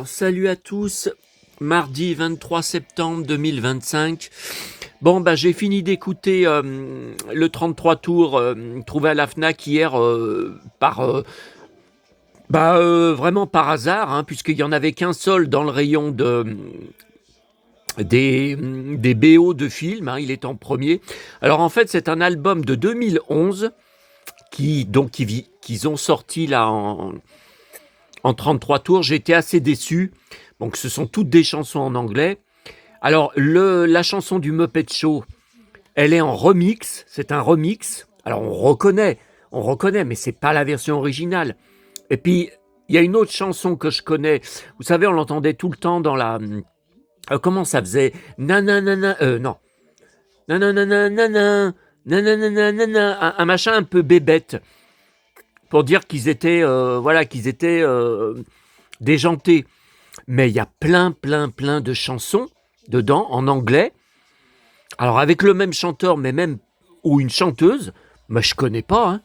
Salut à tous. Mardi 23 septembre 2025. Bon, bah, j'ai fini d'écouter le 33 tours trouvé à la FNAC hier vraiment par hasard, hein, puisqu'il n'y en avait qu'un seul dans le rayon des BO de films, hein, il est en premier. Alors en fait, c'est un album de 2011 qu'ils ont sorti là en 33 tours. J'ai été assez déçu. Donc ce sont toutes des chansons en anglais. Alors la chanson du Muppet Show, elle est en remix. C'est un remix. Alors on reconnaît, mais c'est pas la version originale. Et puis il y a une autre chanson que je connais. Vous savez, on l'entendait tout le temps dans la comment ça faisait nanana non nanana nanana nanana un machin un peu bébête pour dire qu'ils étaient déjantés. Mais il y a plein de chansons dedans en anglais. Alors avec le même chanteur, mais même ou une chanteuse, mais je connais pas. Hein.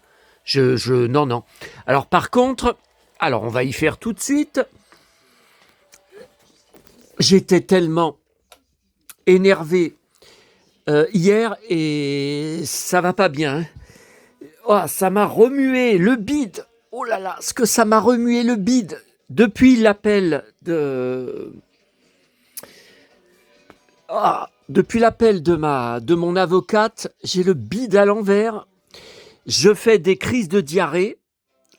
Non. Alors par contre, on va y faire tout de suite. J'étais tellement énervé hier et ça va pas bien. Hein. Oh, ça m'a remué le bide. Oh là là, ce que ça m'a remué le bide depuis l'appel de mon avocate. J'ai le bide à l'envers. Je fais des crises de diarrhée.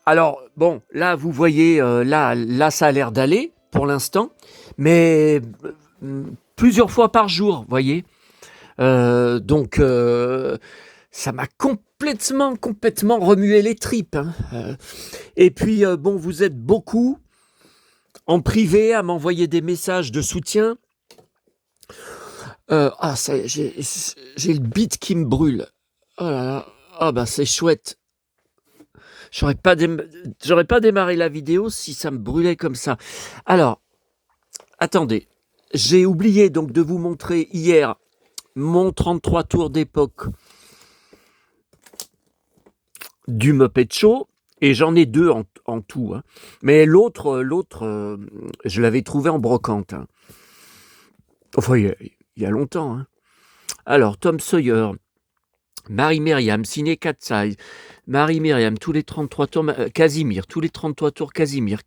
Alors bon, là vous voyez, là ça a l'air d'aller pour l'instant, mais plusieurs fois par jour, voyez. Donc ça m'a complètement remué les tripes. Hein. Et puis bon, vous êtes beaucoup en privé à m'envoyer des messages de soutien. J'ai le bide qui me brûle. Oh là là, ah bah c'est chouette. J'aurais pas démarré la vidéo si ça me brûlait comme ça. Alors, attendez, j'ai oublié donc de vous montrer hier mon 33 tours d'époque du Muppet Show, et j'en ai deux en tout. Hein. Mais l'autre, je l'avais trouvé en brocante. Hein. Enfin, il y a longtemps. Hein. Alors, Tom Sawyer, Marie-Myriam, Ciné Cat Size, Marie-Myriam, tous les 33 tours, Casimir, tous les 33 tours, Casimir,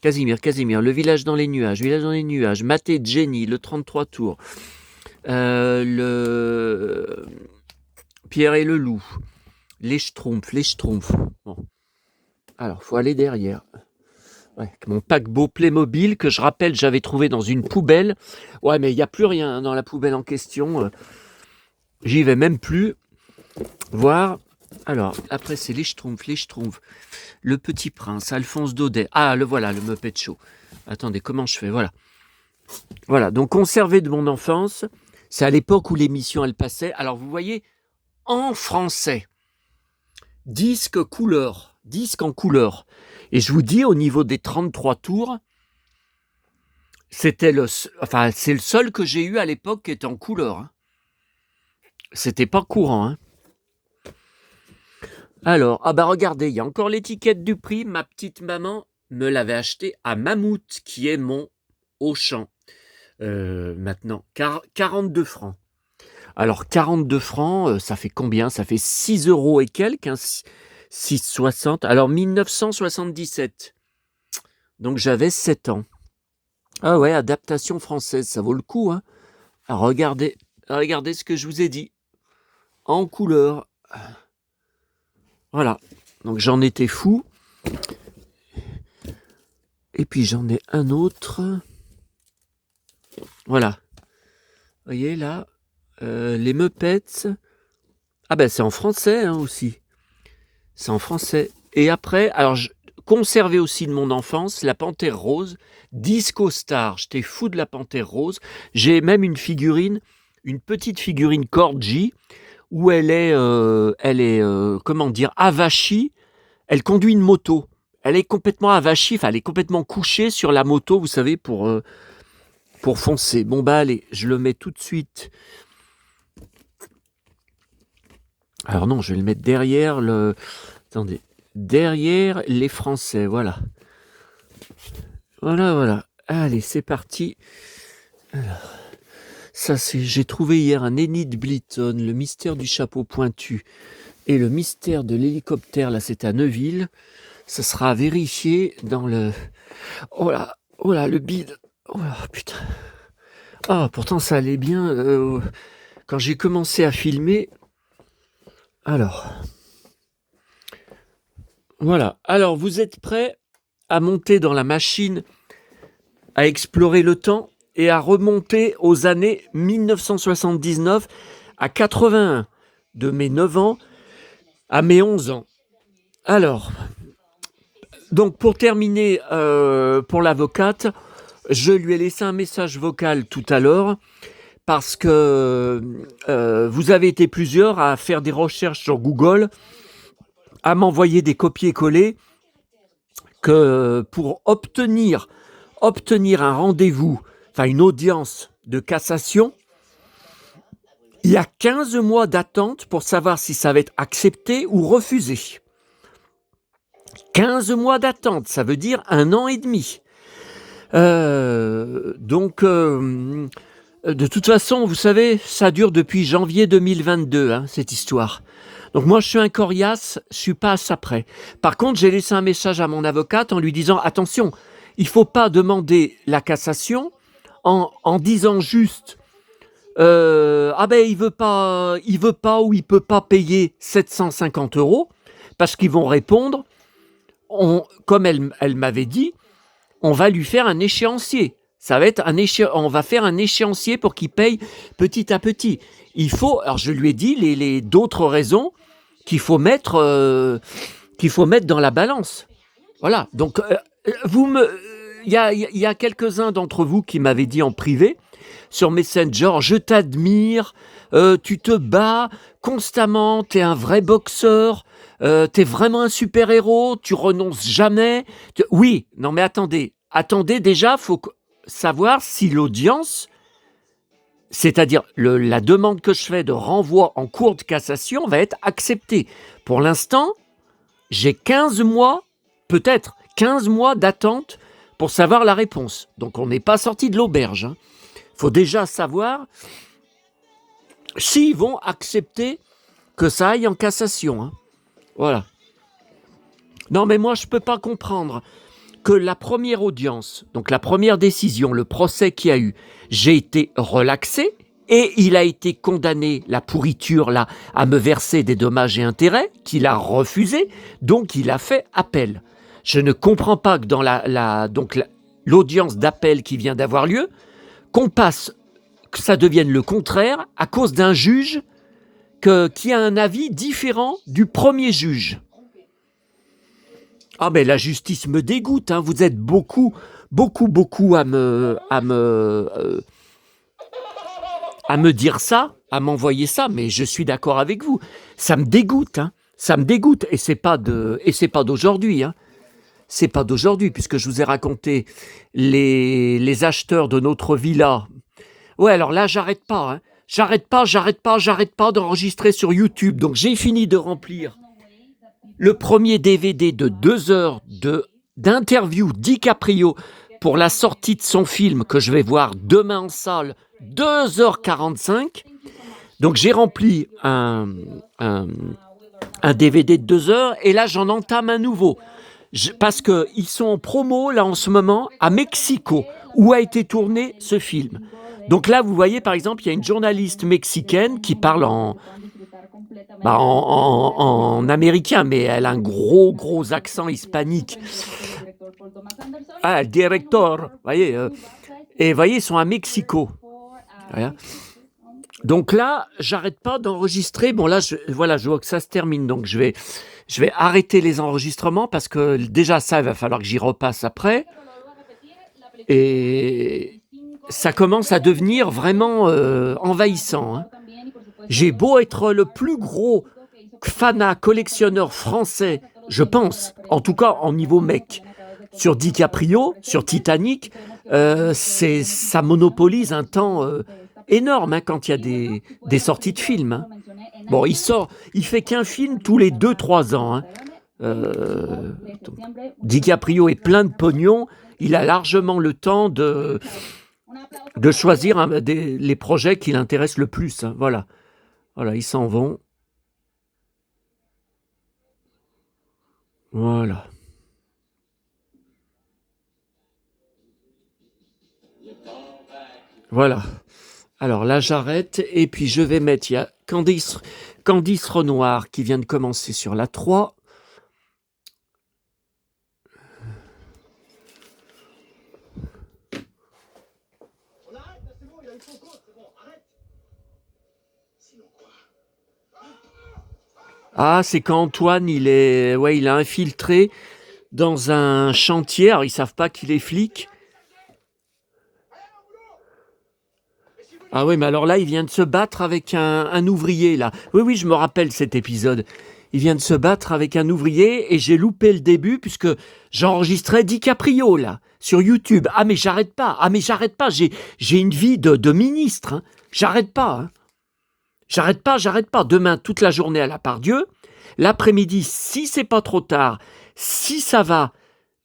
Le Village dans les nuages, Maté Jenny, le 33 tours, le Pierre et le Loup, les Schtroumpfs. Bon. Alors, faut aller derrière. Ouais, mon paquebot Playmobil, que je rappelle, j'avais trouvé dans une poubelle. Ouais, mais il n'y a plus rien dans la poubelle en question. J'y vais même plus voir. Alors, après, c'est les Schtroumpfs. Le Petit Prince, Alphonse Daudet. Ah, le voilà, le Muppet Show. Attendez, comment je fais ? Voilà, donc conservé de mon enfance. C'est à l'époque où l'émission, elle passait. Alors, vous voyez, en français, disque en couleur. Et je vous dis, au niveau des 33 tours, c'est le seul que j'ai eu à l'époque qui était en couleur. Hein. C'était pas courant. Hein. Alors, regardez, il y a encore l'étiquette du prix. Ma petite maman me l'avait acheté à Mammouth, qui est mon Auchan. Maintenant, 42 francs. Alors, 42 francs, ça fait combien ? Ça fait 6 € et quelques, hein, 6,60. Alors, 1977. Donc, j'avais 7 ans. Ah ouais, adaptation française, ça vaut le coup. Hein. Regardez ce que je vous ai dit. En couleur. Voilà. Donc, j'en étais fou. Et puis, j'en ai un autre. Voilà. Vous voyez, là, les Muppets. Ah ben, c'est en français hein, aussi. C'est en français. Et après, alors, conservé aussi de mon enfance, la Panthère Rose, Disco Star. J'étais fou de la Panthère Rose. J'ai même une petite figurine Corgi, où elle est avachie. Elle conduit une moto. Elle est complètement avachie, elle est complètement couchée sur la moto, vous savez, pour foncer. Bon, bah allez, je le mets tout de suite. Alors non, je vais le mettre derrière le... Attendez, derrière les Français. Voilà. Voilà. Allez, c'est parti. Alors, ça, j'ai trouvé hier un Enid Blyton, le mystère du chapeau pointu et le mystère de l'hélicoptère. Là, c'est à Neuville. Ça sera vérifié dans le... Oh là, le bide. Oh là, putain. Ah, pourtant, ça allait bien quand j'ai commencé à filmer. Alors, voilà. Alors, vous êtes prêts à monter dans la machine, à explorer le temps et à remonter aux années 1979 à 81, de mes 9 ans à mes 11 ans. Alors, donc pour terminer, pour l'avocate, je lui ai laissé un message vocal tout à l'heure parce que vous avez été plusieurs à faire des recherches sur Google, à m'envoyer des copier-coller que pour obtenir un rendez-vous, enfin une audience de cassation, il y a 15 mois d'attente pour savoir si ça va être accepté ou refusé. 15 mois d'attente, ça veut dire 1 an et demi. De toute façon, vous savez, ça dure depuis janvier 2022, cette histoire. Donc moi, je suis un coriace, je suis pas à ça près. Par contre, j'ai laissé un message à mon avocate en lui disant « Attention, il ne faut pas demander la cassation en disant juste il veut pas ou il peut pas payer 750 €, parce qu'ils vont répondre, comme elle m'avait dit, on va lui faire un échéancier. Ça va être on va faire un échéancier pour qu'il paye petit à petit. Il faut, alors je lui ai dit les d'autres raisons qu'il faut mettre dans la balance. Voilà. Donc il y a quelques-uns d'entre vous qui m'avaient dit en privé sur Messenger, je t'admire, tu te bats constamment, t'es un vrai boxeur, t'es vraiment un super-héros, tu renonces jamais. Oui, non mais attendez déjà, faut savoir si l'audience, c'est-à-dire la demande que je fais de renvoi en cour de cassation va être acceptée. Pour l'instant, j'ai 15 mois, peut-être 15 mois d'attente pour savoir la réponse. Donc on n'est pas sorti de l'auberge. Il faut déjà savoir s'ils vont accepter que ça aille en cassation. Voilà. Non mais moi je ne peux pas comprendre que la première audience, donc la première décision, le procès qu'il y a eu, j'ai été relaxé et il a été condamné, la pourriture là, à me verser des dommages et intérêts, qu'il a refusé, donc il a fait appel. Je ne comprends pas que dans l'audience d'appel qui vient d'avoir lieu, que ça devienne le contraire à cause d'un juge qui a un avis différent du premier juge. Ah mais la justice me dégoûte, vous êtes beaucoup à me dire ça, à m'envoyer ça, mais je suis d'accord avec vous. Ça me dégoûte, et c'est pas d'aujourd'hui, C'est pas d'aujourd'hui, puisque je vous ai raconté les acheteurs de notre villa. Ouais, alors là, j'arrête pas d'enregistrer sur YouTube. Donc j'ai fini de remplir le premier DVD de 2 heures d'interview DiCaprio pour la sortie de son film que je vais voir demain en salle, 2h45. Donc j'ai rempli un DVD de 2 heures et là j'en entame un nouveau. Parce qu'ils sont en promo là en ce moment à Mexico, où a été tourné ce film. Donc là, vous voyez, par exemple, il y a une journaliste mexicaine qui parle en américain, mais elle a un gros accent hispanique. Ah, le directeur, vous voyez. Et vous voyez, ils sont à Mexico. Voilà. Donc là, j'arrête pas d'enregistrer. Bon, là, je vois que ça se termine, donc je vais arrêter les enregistrements parce que déjà, ça, il va falloir que j'y repasse après. Et ça commence à devenir vraiment envahissant. J'ai beau être le plus gros fanat collectionneur français, je pense, en tout cas en niveau mec, sur DiCaprio, sur Titanic, ça monopolise un temps énorme quand il y a des sorties de films. Bon, il fait qu'un film tous les 2-3 ans. Donc, DiCaprio est plein de pognon, il a largement le temps de choisir les projets qui l'intéressent le plus. Hein. Voilà, ils s'en vont. Voilà. Voilà. Alors là, j'arrête et puis je vais mettre, il y a Candice Renoir qui vient de commencer sur la 3. Ah, c'est quand Antoine, il a infiltré dans un chantier. Alors, ils savent pas qu'il est flic. Ah oui, mais alors là, il vient de se battre avec un ouvrier, là. Oui, je me rappelle cet épisode. Il vient de se battre avec un ouvrier et j'ai loupé le début puisque j'enregistrais DiCaprio, là, sur YouTube. Ah, mais j'arrête pas. J'ai une vie de ministre. Hein. J'arrête pas. Hein. J'arrête pas. Demain, toute la journée à la Pardieu. L'après-midi, si c'est pas trop tard, si ça va,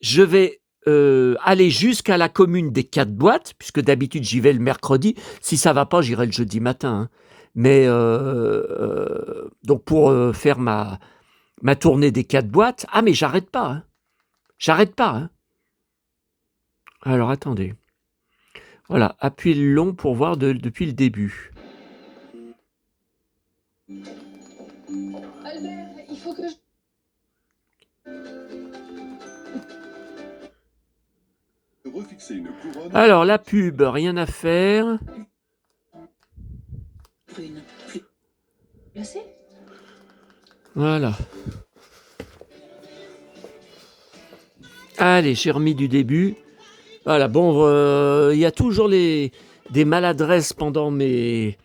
je vais aller jusqu'à la commune des 4 boîtes, puisque d'habitude j'y vais le mercredi. Si ça va pas, j'irai le jeudi matin. Hein. Mais donc pour faire ma tournée des 4 boîtes, ah mais j'arrête pas. Hein. J'arrête pas. Hein. Alors attendez. Voilà, appuyez le long pour voir depuis le début. Albert, il faut que je... Alors, la pub, rien à faire. Voilà. Allez, j'ai remis du début. Voilà, bon, y a toujours des maladresses pendant mes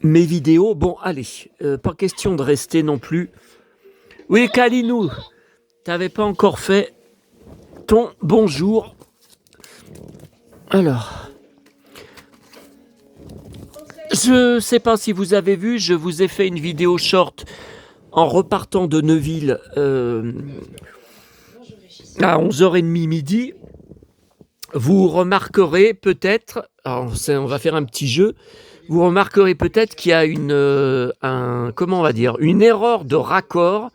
vidéos. Bon, allez, pas question de rester non plus. Oui, Kalinou, t'avais pas encore fait ton bonjour. Alors, je sais pas si vous avez vu, je vous ai fait une vidéo short en repartant de Neuville à 11h30 midi. Vous remarquerez peut-être, on va faire un petit jeu, vous remarquerez peut-être qu'il y a une erreur de raccord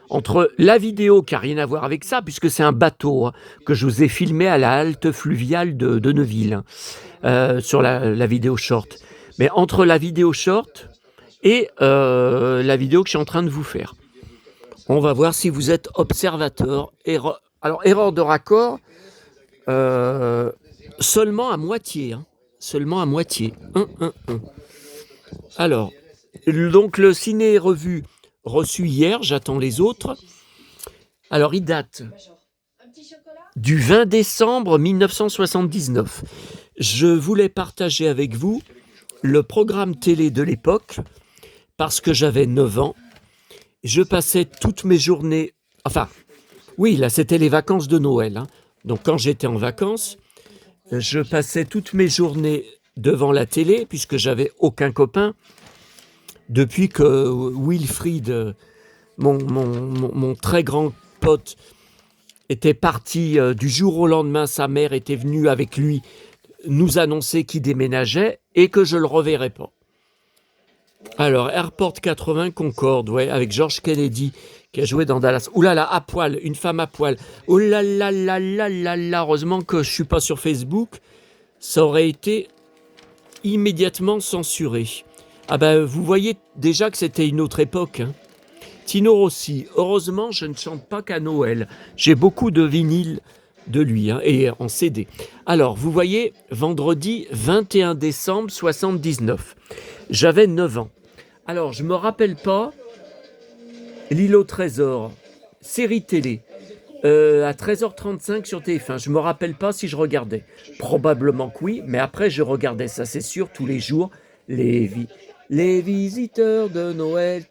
entre la vidéo qui n'a rien à voir avec ça, puisque c'est un bateau que je vous ai filmé à la halte fluviale de Neuville, sur la vidéo short. Mais entre la vidéo short et la vidéo que je suis en train de vous faire. On va voir si vous êtes observateur. Alors, erreur de raccord, seulement à moitié. Hein. Seulement à moitié. Alors, donc le ciné-revue reçu hier, j'attends les autres. Alors, il date du 20 décembre 1979. Je voulais partager avec vous le programme télé de l'époque parce que j'avais 9 ans. Je passais toutes mes journées... Enfin, oui, là, c'était les vacances de Noël. Hein. Donc, quand j'étais en vacances, je passais toutes mes journées devant la télé puisque j'avais aucun copain. Depuis que Wilfried, mon très grand pote, était parti du jour au lendemain, sa mère était venue avec lui nous annoncer qu'il déménageait et que je ne le reverrais pas. Alors, Airport 80 Concorde, ouais, avec George Kennedy, qui a joué dans Dallas. Ouh là là, à poil, une femme à poil. Oh là là là là là là, heureusement que je ne suis pas sur Facebook, ça aurait été immédiatement censuré. Ah ben, vous voyez déjà que c'était une autre époque. Hein. Tino Rossi, heureusement, je ne chante pas qu'à Noël. J'ai beaucoup de vinyles de lui, hein, et en CD. Alors, vous voyez, vendredi 21 décembre 79. J'avais 9 ans. Alors, je ne me rappelle pas, L'île au trésor, série télé, à 13h35 sur TF1. Je ne me rappelle pas si je regardais. Probablement que oui, mais après, je regardais, ça c'est sûr, tous les jours, les visiteurs de Noël,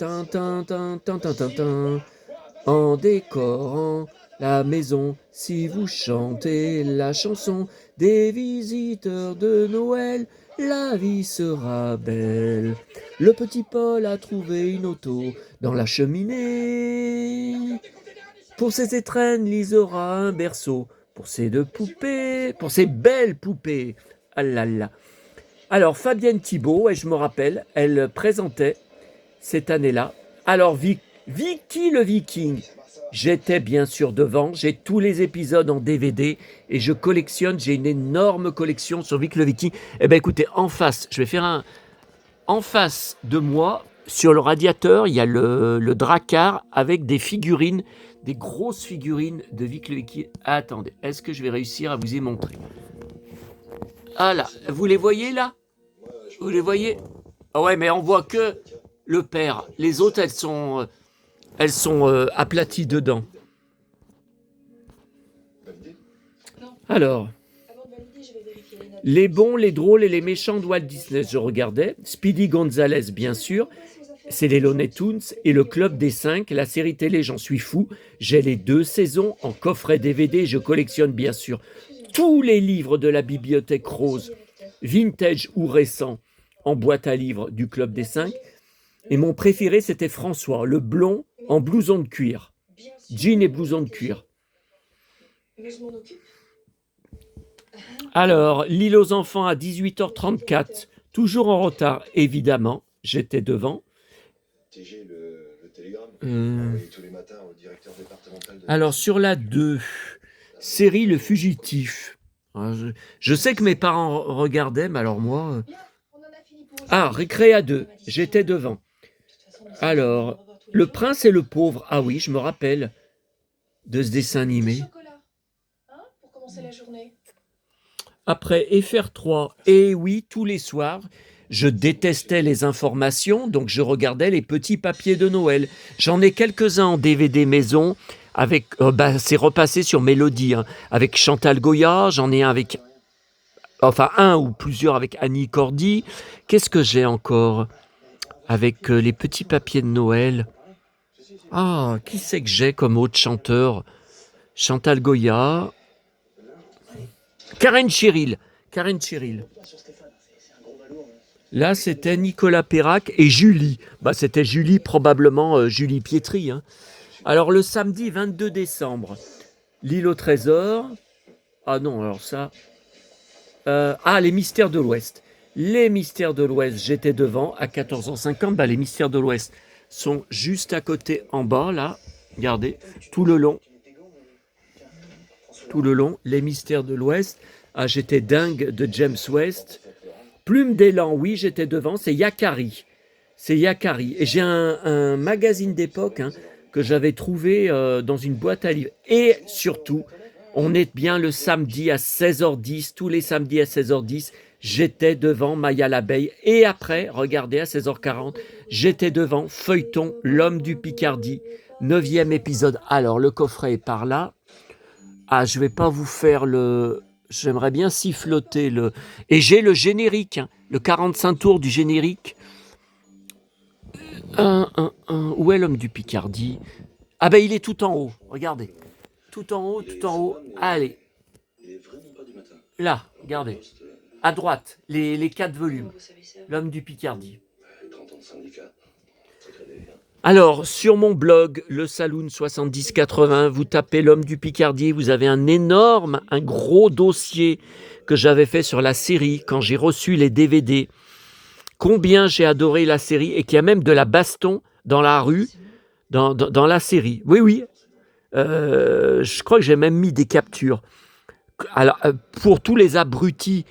en décorant la maison, si vous chantez la chanson des visiteurs de Noël, la vie sera belle. Le petit Paul a trouvé une auto dans la cheminée. Pour ses étrennes, Lise aura un berceau. Pour ses deux poupées, pour ses belles poupées. Ah là là. Alors, Fabienne Thibault, ouais, je me rappelle, elle présentait cette année-là. Alors, Vicky le Viking, j'étais bien sûr devant. J'ai tous les épisodes en DVD et je collectionne. J'ai une énorme collection sur Vicky le Viking. Eh bien, écoutez, en face, je vais faire un. En face de moi, sur le radiateur, il y a le Drakkar avec des figurines, des grosses figurines de Vicky le Viking. Attendez, est-ce que je vais réussir à vous y montrer? Ah là, vous les voyez là? Vous les voyez? Ah ouais, mais on voit que le père. Les autres, elles sont aplaties dedans. Alors, les bons, les drôles et les méchants de Walt Disney, je regardais. Speedy Gonzales, bien sûr. C'est les Looney Tunes et le Club des 5, la série télé, j'en suis fou. J'ai les 2 saisons en coffret DVD. Je collectionne bien sûr tous les livres de la bibliothèque rose, vintage ou récent, en boîte à livres du Club des 5. Et mon préféré, c'était François, le blond en blouson de cuir. Jean et blouson de cuir. Alors, L'île aux enfants à 18h34, toujours en retard, évidemment. J'étais devant. Alors, sur la 2, série Le Fugitif. Je sais que mes parents regardaient, mais alors moi... Ah, Récré à 2, j'étais devant. Alors, Le Prince et le Pauvre. Ah oui, je me rappelle de ce dessin animé. Après, FR3. Et oui, tous les soirs, je détestais les informations, donc je regardais les petits papiers de Noël. J'en ai quelques-uns en DVD maison, avec, c'est repassé sur Mélodie, hein, avec Chantal Goya, j'en ai un avec... Enfin, un ou plusieurs avec Annie Cordy. Qu'est-ce que j'ai encore avec les petits papiers de Noël? Ah, qui c'est que j'ai comme autre chanteur? Chantal Goya. Karen Cheryl. Karen Cheryl. Là, c'était Nicolas Perrac et Julie. C'était Julie, probablement Julie Pietri. Hein. Alors, le samedi 22 décembre, L'île au trésor. Ah non, alors ça... les Mystères de l'Ouest. Les Mystères de l'Ouest, j'étais devant à 14h50. Les Mystères de l'Ouest sont juste à côté en bas, là. Regardez, tout le long. Tout le long, Les Mystères de l'Ouest. Ah, j'étais dingue de James West. Plume d'élan, oui, j'étais devant. C'est Yakari. C'est Yakari. Et j'ai un magazine d'époque que j'avais trouvé dans une boîte à livres. Et surtout, on est bien le samedi à 16h10, tous les samedis à 16h10, j'étais devant Maya l'abeille. Et après, regardez, à 16h40, j'étais devant Feuilleton, l'homme du Picardie, 9e épisode. Alors, le coffret est par là. Ah, je vais pas vous faire le... J'aimerais bien siffloter le... Et j'ai le générique, le 45 tours du générique. Où est l'homme du Picardie? Ah il est tout en haut, regardez. Tout en haut, tout en haut. Allez. Là, regardez. À droite, les 4 volumes. L'homme du Picardie. Alors, sur mon blog, le Saloon 7080, vous tapez l'homme du Picardie, vous avez un gros dossier que j'avais fait sur la série quand j'ai reçu les DVD. Combien j'ai adoré la série et qu'il y a même de la baston dans la rue, dans la série. Oui. Je crois que j'ai même mis des captures. Alors, pour tous les abrutis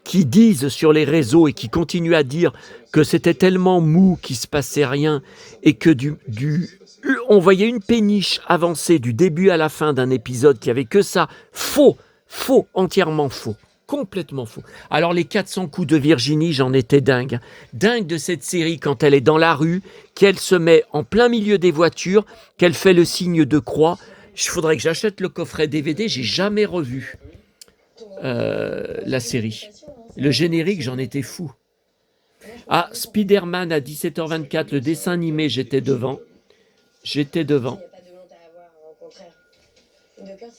qui disent sur les réseaux et qui continuent à dire que c'était tellement mou qu'il ne se passait rien et que on voyait une péniche avancer du début à la fin d'un épisode qui avait que ça, faux, entièrement faux, complètement faux. Alors les 400 coups de Virginie, j'en étais dingue. Dingue de cette série quand elle est dans la rue, qu'elle se met en plein milieu des voitures, qu'elle fait le signe de croix. Il faudrait que j'achète le coffret DVD, j'ai jamais revu la série. Le générique, j'en étais fou. Ah, Spider-Man à 17h24, le dessin animé, j'étais devant.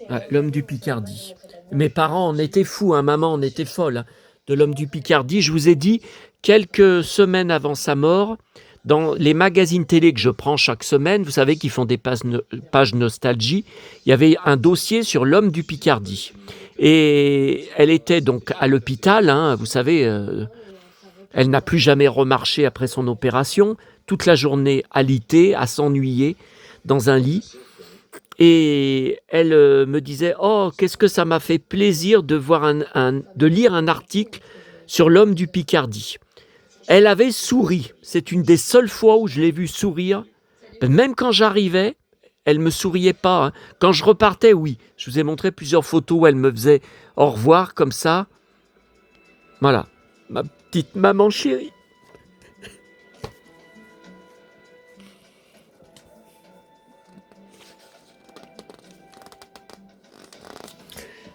Ouais, l'homme du Picardie. Mes parents en étaient fous, hein, maman en était folle, hein, de l'homme du Picardie. Je vous ai dit, quelques semaines avant sa mort, dans les magazines télé que je prends chaque semaine, vous savez qu'ils font des pages nostalgie, il y avait un dossier sur l'homme du Picardie. Et elle était donc à l'hôpital, hein, vous savez, elle n'a plus jamais remarché après son opération, toute la journée alitée, à s'ennuyer dans un lit. Et elle me disait « Oh, qu'est-ce que ça m'a fait plaisir de lire un article sur l'homme du Picardie. » Elle avait souri. C'est une des seules fois où je l'ai vue sourire. Même quand j'arrivais, elle ne me souriait pas, hein. Quand je repartais, oui. Je vous ai montré plusieurs photos où elle me faisait au revoir comme ça. Voilà, ma petite maman chérie.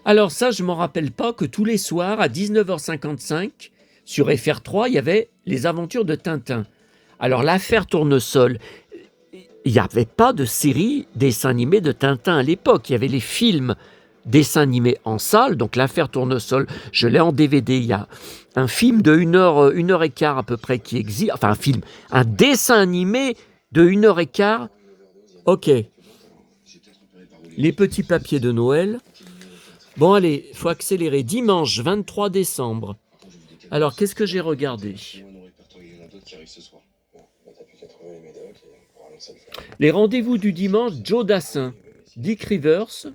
Alors ça, je ne m'en rappelle pas que tous les soirs, à 19h55, sur FR3, il y avait les aventures de Tintin. Alors l'affaire Tournesol, il n'y avait pas de série dessin animé de Tintin à l'époque. Il y avait les films dessins animés en salle, donc l'affaire Tournesol, je l'ai en DVD. Il y a un film de 1h15 à peu près qui existe, enfin un dessin animé de 1h15. Ok. Les petits papiers de Noël. Bon allez, il faut accélérer. Dimanche 23 décembre. Alors, qu'est-ce que j'ai regardé? Les rendez-vous du dimanche, Joe Dassin, Dick Rivers.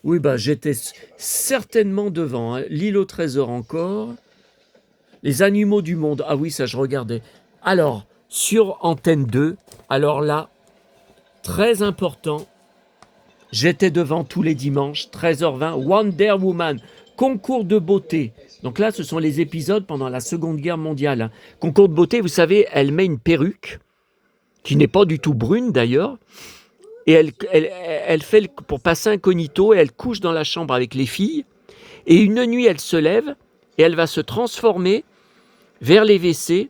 Oui, bah j'étais certainement devant. Hein. L'île au trésor encore. Les animaux du monde. Ah oui, ça je regardais. Alors, sur Antenne 2, alors là, très important, j'étais devant tous les dimanches, 13h20, Wonder Woman, concours de beauté. Donc là, ce sont les épisodes pendant la Seconde Guerre mondiale. Hein. Concours de beauté, vous savez, elle met une perruque, qui n'est pas du tout brune d'ailleurs, et elle fait, pour passer incognito, et elle couche dans la chambre avec les filles, et une nuit, elle se lève, et elle va se transformer vers les WC,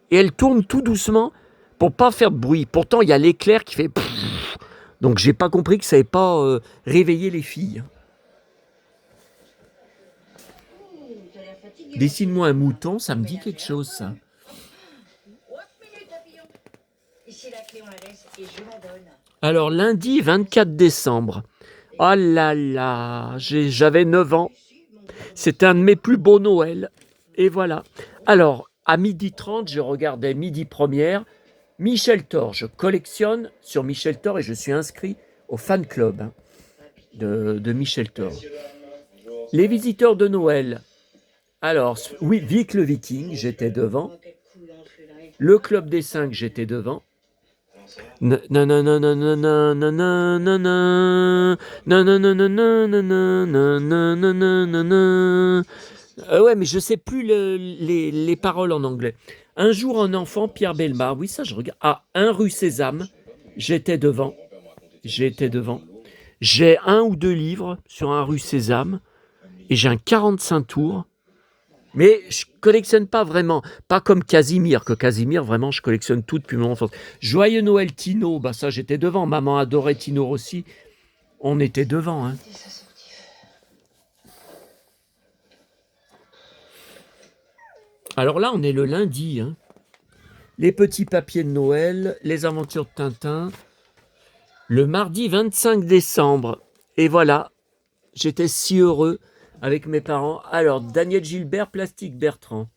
et elle tourne tout doucement pour pas faire de bruit. Pourtant, il y a l'éclair qui fait... Donc, j'ai pas compris que ça n'avait pas réveillé les filles. Dessine-moi un mouton, ça me dit quelque chose, ça. Alors, lundi 24 décembre. Oh là là, j'avais 9 ans. C'était un de mes plus beaux Noëls. Et voilà. Alors, à 12h30, je regardais Midi Première. Michel Thor, je collectionne sur Michel Thor et je suis inscrit au fan club de Michel Thor. Les visiteurs de Noël. Alors, oui, Vic le Viking, j'étais devant. Le Club des 5, j'étais devant. Ouais, mais je sais plus les paroles en anglais. Un jour, un enfant, Pierre Bellemare. Oui, ça, je regarde. Ah, 1 rue Sésame. J'étais devant. J'ai 1 ou 2 livres sur 1 rue Sésame. Et j'ai un 45 tours. Mais je collectionne pas vraiment. Pas comme Casimir, que Casimir, vraiment, je collectionne tout depuis mon enfance. Joyeux Noël Tino, bah ça, j'étais devant. Maman adorait Tino Rossi. On était devant, hein. Alors là, on est le lundi. Hein. Les petits papiers de Noël, les aventures de Tintin. Le mardi 25 décembre. Et voilà, j'étais si heureux avec mes parents. Alors, Daniel Gilbert, Plastique Bertrand.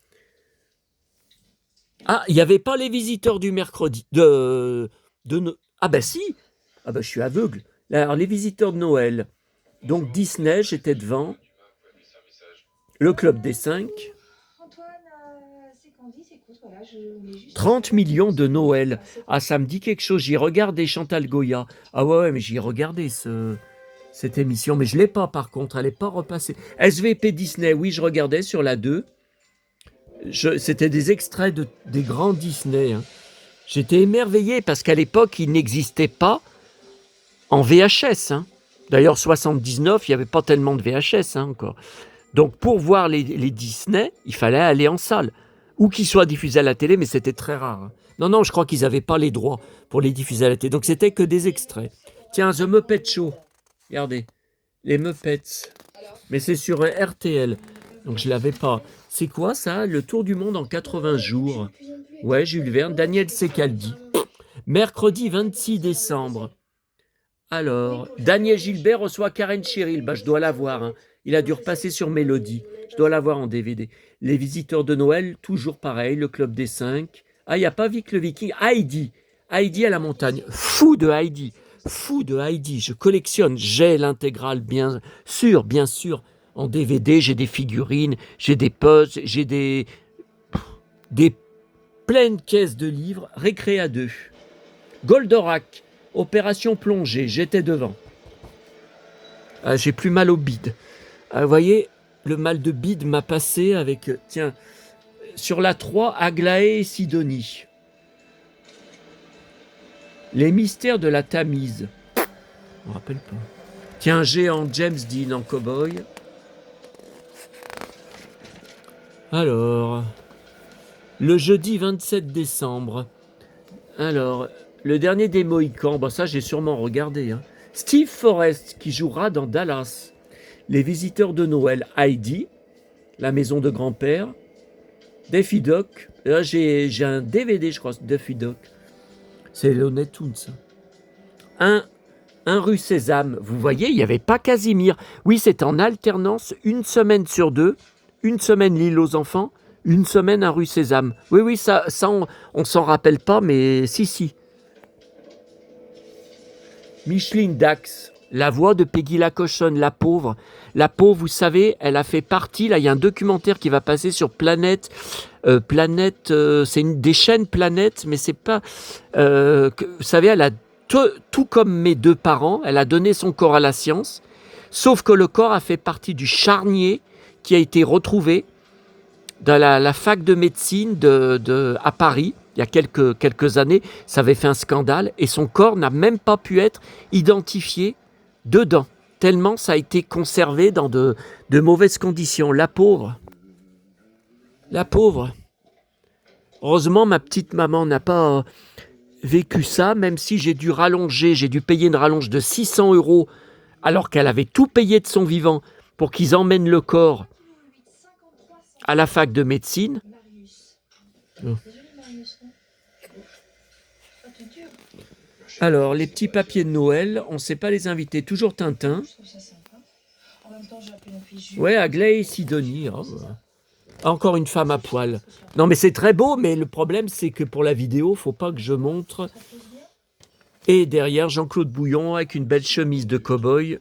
Ah, il n'y avait pas les visiteurs du mercredi. Ah ben si. Ah ben je suis aveugle. Alors, les visiteurs de Noël. Donc Disney, j'étais devant. Le Club des 5. 30 millions de Noël. Ah, ça me dit quelque chose. J'y regardais Chantal Goya. Ah ouais, mais j'y regardais cette émission. Mais je ne l'ai pas, par contre. Elle n'est pas repassée. SVP Disney, oui, je regardais sur la 2. C'était des extraits des grands Disney. Hein. J'étais émerveillé parce qu'à l'époque, il n'existait pas en VHS. Hein. D'ailleurs, 79, il n'y avait pas tellement de VHS hein, encore. Donc, pour voir les Disney, il fallait aller en salle. Ou qu'ils soient diffusés à la télé, mais c'était très rare. Hein. Non, je crois qu'ils n'avaient pas les droits pour les diffuser à la télé. Donc, c'était que des extraits. Tiens, The Muppet Show. Regardez, les Muppets. Mais c'est sur RTL. Donc je l'avais pas. C'est quoi ça? Le Tour du monde en 80 jours. Ouais, Jules Verne, Daniel Secaldi. Mercredi 26 décembre. Alors, Daniel Gilbert reçoit Karen Cheryl. Bah, je dois l'avoir. Hein. Il a dû repasser sur Mélodie. Je dois l'avoir en DVD. Les visiteurs de Noël, toujours pareil. Le Club des 5. Ah, il n'y a pas Vic le Viking. Heidi. Heidi à la montagne. Fou de Heidi. Fou de Heidi. Je collectionne. J'ai l'intégrale, bien sûr. En DVD, j'ai des figurines, j'ai des puzzles, j'ai des pleines caisses de livres. Récréa 2. Goldorak. Opération plongée, j'étais devant. J'ai plus mal au bide. Vous voyez, le mal de bide m'a passé avec... Tiens, sur la 3, Aglaé et Sidonie. Les mystères de la Tamise. Je me rappelle pas. Tiens, géant James Dean en cow-boy. Alors, le jeudi 27 décembre. Alors... Le dernier des Mohicans, bah ça j'ai sûrement regardé. Hein. Steve Forrest qui jouera dans Dallas. Les visiteurs de Noël, Heidi, La maison de grand-père, Daffy Duck. Là j'ai un DVD je crois, Daffy Duck. C'est Looney Tunes. Un rue Sésame. Vous voyez, il n'y avait pas Casimir. Oui, c'est en alternance, une semaine sur 2. Une semaine l'île aux enfants, une semaine un rue Sésame. Oui, ça on s'en rappelle pas, mais si. Micheline Dax, la voix de Peggy la cochonne, la pauvre. La pauvre, vous savez, elle a fait partie, là il y a un documentaire qui va passer sur Planète, c'est une des chaînes Planète, mais c'est pas... vous savez, elle a tout comme mes 2 parents, elle a donné son corps à la science, sauf que le corps a fait partie du charnier qui a été retrouvé dans la fac de médecine à Paris. Il y a quelques années, ça avait fait un scandale et son corps n'a même pas pu être identifié dedans, tellement ça a été conservé dans de mauvaises conditions. La pauvre. Heureusement, ma petite maman n'a pas vécu ça, même si j'ai dû payer une rallonge de 600 € alors qu'elle avait tout payé de son vivant pour qu'ils emmènent le corps à la fac de médecine. Oh. Alors, les petits papiers de Noël, on ne sait pas les inviter. Toujours Tintin. Ouais, Aglaé et Sidonie. Oh, bah. Encore une femme à poil. Non, mais c'est très beau, mais le problème, c'est que pour la vidéo, il ne faut pas que je montre. Et derrière, Jean-Claude Bouillon avec une belle chemise de cow-boy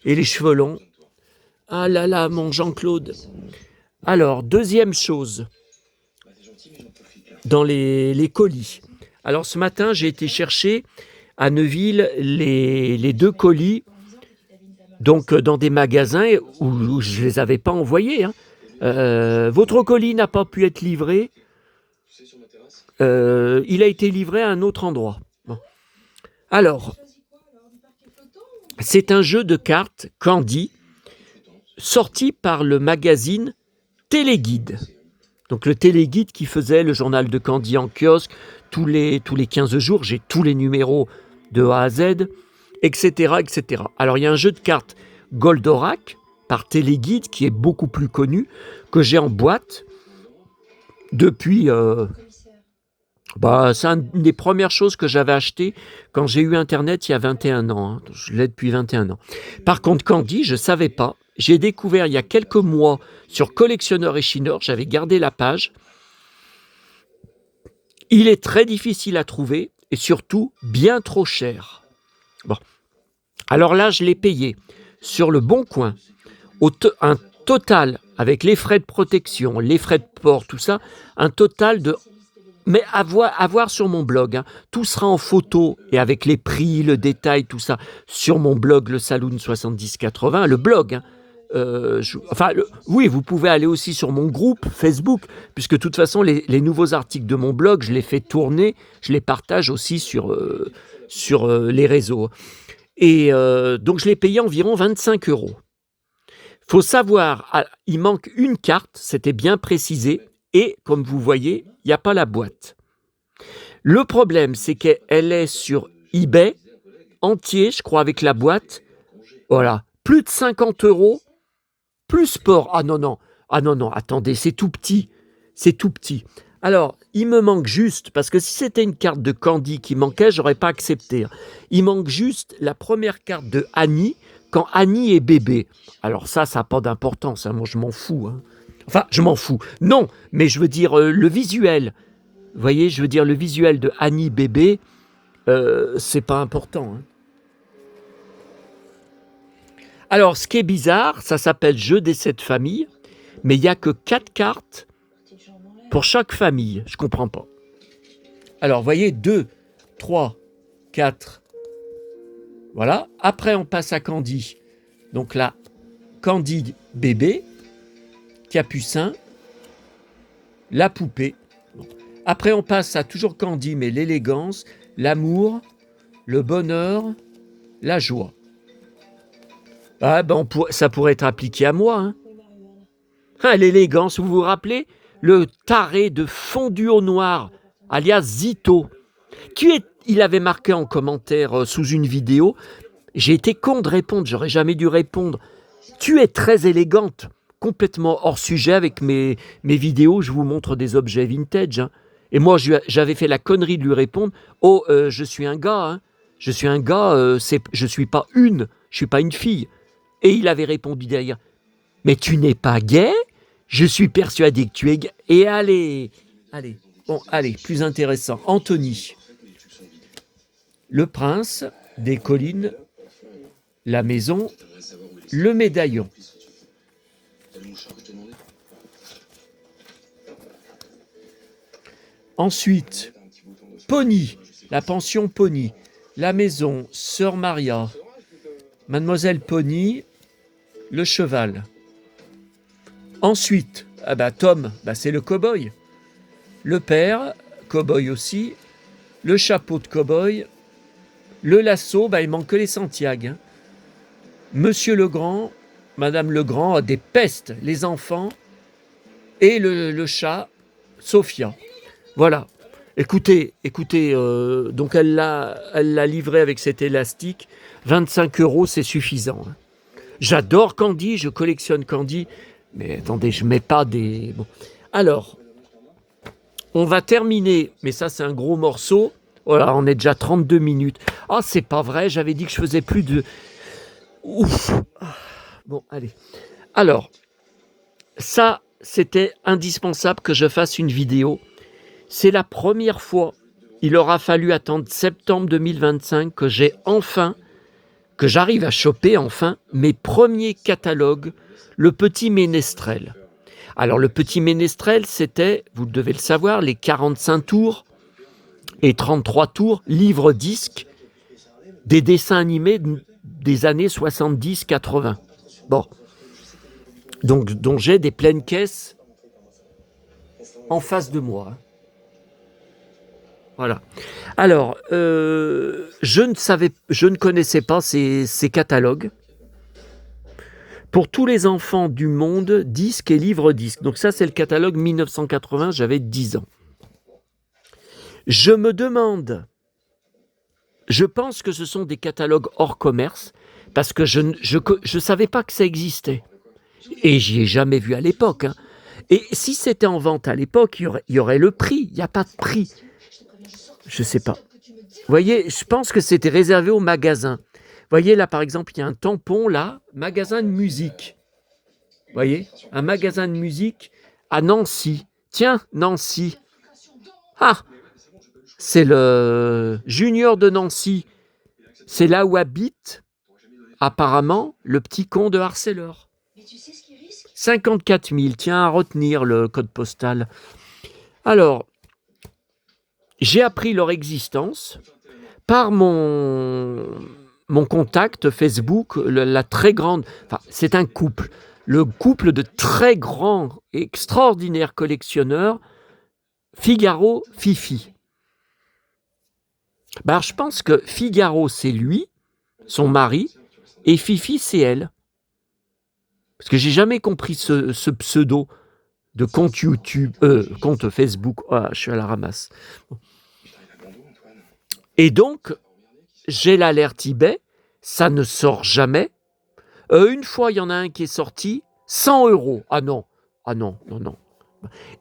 et les cheveux longs. Ah là là, mon Jean-Claude. Alors, deuxième chose, dans les colis. Alors, ce matin, j'ai été chercher à Neuville les 2 colis, donc dans des magasins où je ne les avais pas envoyés. Hein. Votre colis n'a pas pu être livré. Il a été livré à un autre endroit. Bon. Alors, c'est un jeu de cartes Candy sorti par le magazine Téléguide. Donc le Téléguide qui faisait le journal de Candy en kiosque tous les 15 jours. J'ai tous les numéros de A à Z, etc. Alors il y a un jeu de cartes Goldorak par Téléguide qui est beaucoup plus connu, que j'ai en boîte depuis... c'est une des premières choses que j'avais achetées quand j'ai eu Internet il y a 21 ans. Hein. Je l'ai depuis 21 ans. Par contre, Candy, je ne savais pas. J'ai découvert il y a quelques mois sur Collectionneur et Chineur, j'avais gardé la page. Il est très difficile à trouver et surtout bien trop cher. Bon. Alors là, je l'ai payé sur le Bon Coin. Un total, avec les frais de protection, les frais de port, tout ça, un total de... Mais à voir sur mon blog, hein. Tout sera en photo et avec les prix, le détail, tout ça, sur mon blog, le Saloon 7080, le blog. Hein. Oui, vous pouvez aller aussi sur mon groupe Facebook, puisque de toute façon, les nouveaux articles de mon blog, je les fais tourner, je les partage aussi sur les réseaux. Et donc, je l'ai payé environ 25 €. Faut savoir, il manque une carte, c'était bien précisé, et comme vous voyez, il n'y a pas la boîte. Le problème, c'est qu'elle est sur eBay, entier, je crois, avec la boîte. Voilà. Plus de 50 €, plus sport. Ah non, non. Ah non, non, attendez, c'est tout petit. C'est tout petit. Alors, il me manque juste, parce que si c'était une carte de Candy qui manquait, j'aurais pas accepté. Il manque juste la première carte de Annie, quand Annie est bébé. Alors ça n'a pas d'importance, hein, moi je m'en fous. Hein. Enfin, je m'en fous. Non, mais je veux dire le visuel. Vous voyez, je veux dire le visuel de Annie bébé, c'est pas important. Hein. Alors, ce qui est bizarre, ça s'appelle Jeu des 7 familles, mais il n'y a que 4 cartes pour chaque famille. Je comprends pas. Alors, vous voyez, 2, 3, 4. Voilà. Après, on passe à Candy. Donc là, Candy bébé, Capucin, la poupée. Bon. Après, on passe à toujours Candy, mais l'élégance, l'amour, le bonheur, la joie. Ah ben ça pourrait être appliqué à moi. Hein. Ah, l'élégance, vous vous rappelez? Le taré de fondu au noir, alias Zito. Il avait marqué en commentaire sous une vidéo. J'ai été con de répondre, j'aurais jamais dû répondre. Tu es très élégante, complètement hors sujet avec mes vidéos, je vous montre des objets vintage. Hein. Et moi, j'avais fait la connerie de lui répondre, oh, je suis un gars, hein. Je suis un gars, je suis pas je suis pas une fille. Et il avait répondu derrière, mais tu n'es pas gay? Je suis persuadé que tu es gay. Et allez, bon, plus intéressant, Anthony. Le prince des collines, la maison, le médaillon. Ensuite, Pony, la pension Pony, la maison, Sœur Maria, Mademoiselle Pony, le cheval. Ensuite, Tom, c'est le cow-boy. Le père, cow-boy aussi, le chapeau de cow-boy, le lasso, il manque que les Santiago. Hein. Monsieur Legrand, Madame Legrand, des pestes, les enfants, et le chat, Sophia. Voilà. Écoutez, donc elle l'a livré avec cet élastique. 25 €, c'est suffisant. Hein. J'adore Candy, je collectionne Candy, mais attendez, je mets pas des... Bon. Alors, on va terminer, mais ça c'est un gros morceau. Voilà, on est déjà 32 minutes. Ah, c'est pas vrai, j'avais dit que je faisais plus de... Ouf. Bon, allez. Alors, ça, c'était indispensable que je fasse une vidéo. C'est la première fois, il aura fallu attendre septembre 2025 que j'arrive à choper enfin mes premiers catalogues, le Petit Ménestrel. Alors le Petit Ménestrel, c'était, vous devez le savoir, les 45 tours et 33 tours, livres-disques, des dessins animés des années 70-80. Bon, donc dont j'ai des pleines caisses en face de moi. Voilà. Alors, je ne connaissais pas ces catalogues. Pour tous les enfants du monde, disques et livres-disques. Donc ça, c'est le catalogue 1980, j'avais 10 ans. Je me demande, je pense que ce sont des catalogues hors commerce, parce que je ne savais pas que ça existait. Et j'y ai jamais vu à l'époque. Hein. Et si c'était en vente à l'époque, il y aurait le prix. Il n'y a pas de prix. Je ne sais pas. Vous voyez, je pense que c'était réservé aux magasins. Vous voyez, là, par exemple, il y a un tampon, là, magasin de musique. Vous voyez, un magasin de musique à Nancy. Tiens, Nancy. Ah, c'est le Junior de Nancy. C'est là où habite, apparemment, le petit con de Harceleur. 54 000, tiens, à retenir le code postal. Alors, j'ai appris leur existence par mon contact Facebook, la très grande... Enfin, c'est un couple. Le couple de très grands et extraordinaires collectionneurs, Figaro, Fifi. Je pense que Figaro, c'est lui, son mari, et Fifi, c'est elle. Parce que j'ai jamais compris ce pseudo de compte YouTube, compte Facebook. Ah, je suis à la ramasse. Et donc, j'ai l'alerte eBay, ça ne sort jamais. Une fois, il y en a un qui est sorti, 100 €. Ah non, non.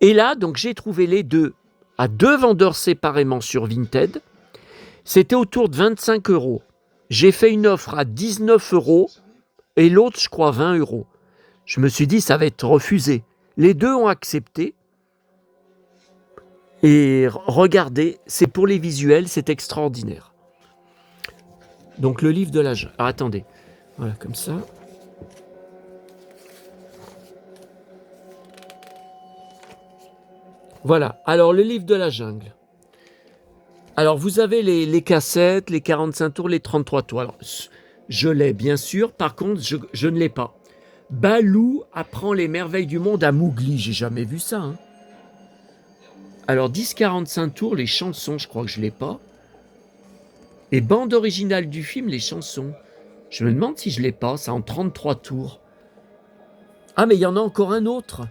Et là, donc, j'ai trouvé les deux à 2 vendeurs séparément sur Vinted. C'était autour de 25 €. J'ai fait une offre à 19 € et l'autre, je crois, 20 €. Je me suis dit, ça va être refusé. Les deux ont accepté. Et regardez, c'est pour les visuels, c'est extraordinaire. Donc le livre de la jungle. Alors attendez, voilà comme ça. Voilà, alors le livre de la jungle. Alors vous avez les cassettes, les 45 tours, les 33 tours. Alors je l'ai bien sûr, par contre je ne l'ai pas. Balou apprend les merveilles du monde à Mowgli, j'ai jamais vu ça. Hein. Alors 10-45 tours, les chansons, je crois que je ne l'ai pas. Et bande originale du film, les chansons. Je me demande si je ne l'ai pas, ça en 33 tours. Ah mais il y en a encore un autre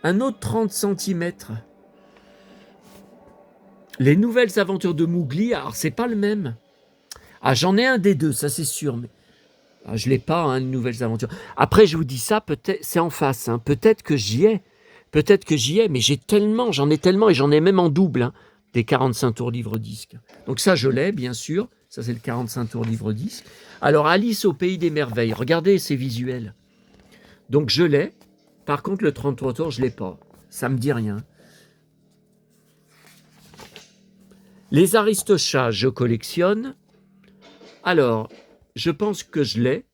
30 cm. Les nouvelles aventures de Mowgli, alors c'est pas le même. Ah j'en ai un des deux, ça c'est sûr, mais je l'ai pas, hein, les nouvelles aventures. Après je vous dis ça, peut-être c'est en face, hein. Peut-être que j'y ai, mais j'en ai tellement et j'en ai même en double, hein, des 45 tours livre-disque. Donc ça je l'ai bien sûr, ça c'est le 45 tours livre-disque. Alors Alice au pays des merveilles, regardez ces visuels. Donc je l'ai, par contre le 33 tours je l'ai pas, ça me dit rien. Les Aristochats, je collectionne. Alors, je pense que je l'ai.